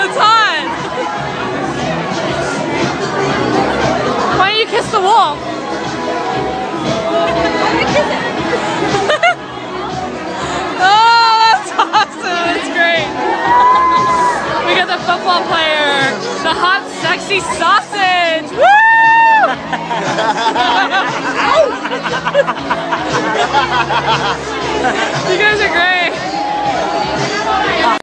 It's hot. Why don't you kiss the wall? Oh, that's awesome. That's great. We got the football player, the hot, sexy sausage. Woo! You guys